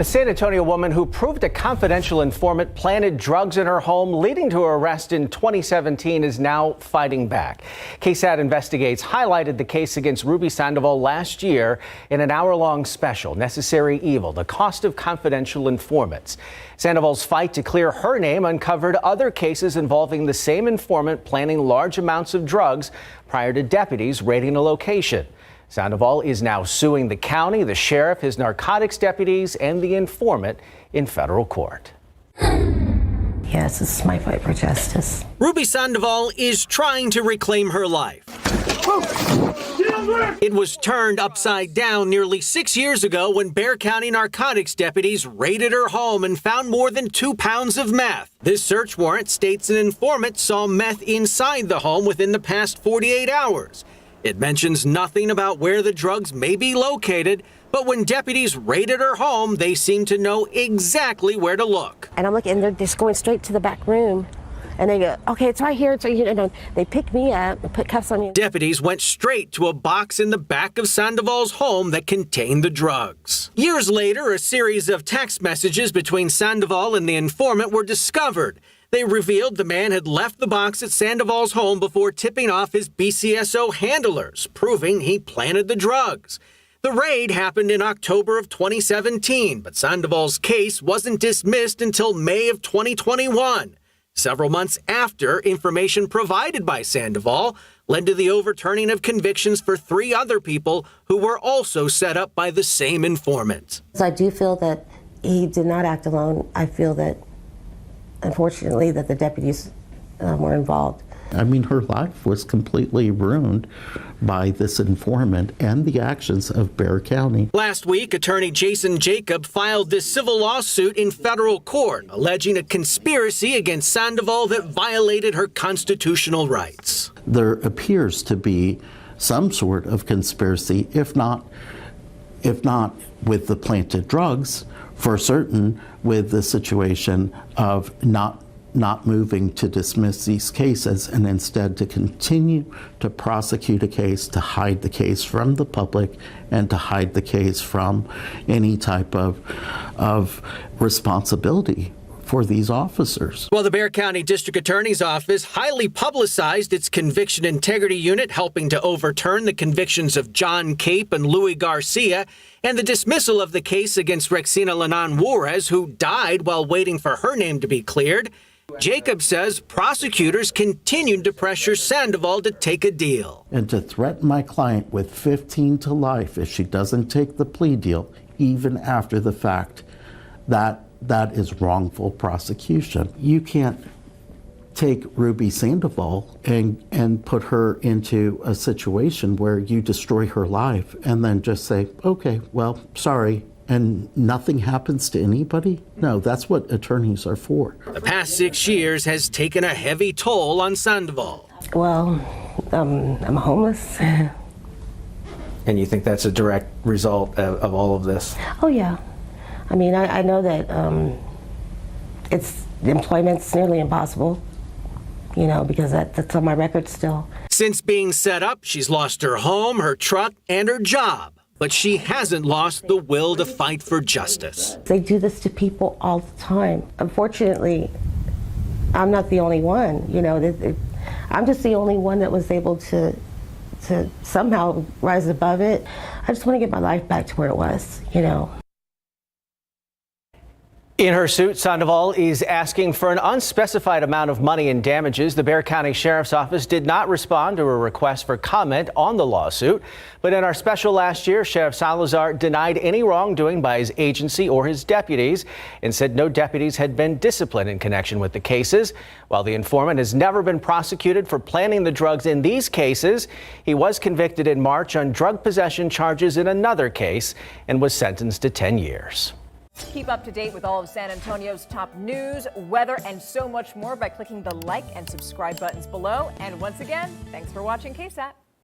A San Antonio woman who proved a confidential informant planted drugs in her home, leading to her arrest in 2017, is now fighting back. KSAT Investigates highlighted the case against Ruby Sandoval last year in an hour-long special, Necessary Evil, the Cost of Confidential Informants. Sandoval's fight to clear her name uncovered other cases involving the same informant planning large amounts of drugs prior to deputies raiding a location. Sandoval is now suing the county, the sheriff, his narcotics deputies, and the informant in federal court. Yes, this is my fight for justice. Ruby Sandoval is trying to reclaim her life. It was turned upside down nearly 6 years ago when Bexar County narcotics deputies raided her home and found more than 2 pounds of meth. This search warrant states an informant saw meth inside the home within the past 48 hours. It mentions nothing about where the drugs may be located, but when deputies raided her home, they seemed to know exactly where to look. And I'm looking, and they're just going straight to the back room. And they go, okay, it's right here, it's right here. And they pick me up and put cuffs on me. Deputies went straight to a box in the back of Sandoval's home that contained the drugs. Years later, a series of text messages between Sandoval and the informant were discovered. They revealed the man had left the box at Sandoval's home before tipping off his BCSO handlers, proving he planted the drugs. The raid happened in October of 2017, but Sandoval's case wasn't dismissed until May of 2021. Several months after, information provided by Sandoval led to the overturning of convictions for 3 other people who were also set up by the same informant. So I do feel that he did not act alone. I feel that, unfortunately, that the deputies were involved. I mean, her life was completely ruined by this informant and the actions of Bexar County. Last week, attorney Jason Jacob filed this civil lawsuit in federal court, alleging a conspiracy against Sandoval that violated her constitutional rights. There appears to be some sort of conspiracy, if not with the planted drugs, for certain with the situation of not moving to dismiss these cases and instead to continue to prosecute a case, to hide the case from the public and to hide the case from any type of responsibility for these officers. Well, the Bexar County District Attorney's Office highly publicized its Conviction Integrity Unit, helping to overturn the convictions of John Cape and Louis Garcia, and the dismissal of the case against Rexina Lanan Juarez, who died while waiting for her name to be cleared. Jacob says prosecutors continued to pressure Sandoval to take a deal. And to threaten my client with 15 to life if she doesn't take the plea deal, even after the fact, that is wrongful prosecution. You can't take Ruby Sandoval and put her into a situation where you destroy her life and then just say, okay, well, sorry, and nothing happens to anybody? No, that's what attorneys are for. The past 6 years has taken a heavy toll on Sandoval. Well, I'm homeless. And you think that's a direct result of all of this? Oh, yeah. I mean, I know that employment's nearly impossible, you know, because that's on my record still. Since being set up, she's lost her home, her truck, and her job. But she hasn't lost the will to fight for justice. They do this to people all the time. Unfortunately, I'm not the only one. You know, I'm just the only one that was able to somehow rise above it. I just want to get my life back to where it was, you know. In her suit, Sandoval is asking for an unspecified amount of money in damages. The Bexar County Sheriff's Office did not respond to a request for comment on the lawsuit. But in our special last year, Sheriff Salazar denied any wrongdoing by his agency or his deputies and said no deputies had been disciplined in connection with the cases. While the informant has never been prosecuted for planting the drugs in these cases, he was convicted in March on drug possession charges in another case and was sentenced to 10 years. Keep up to date with all of San Antonio's top news, weather, and so much more by clicking the like and subscribe buttons below. And once again, thanks for watching KSAT.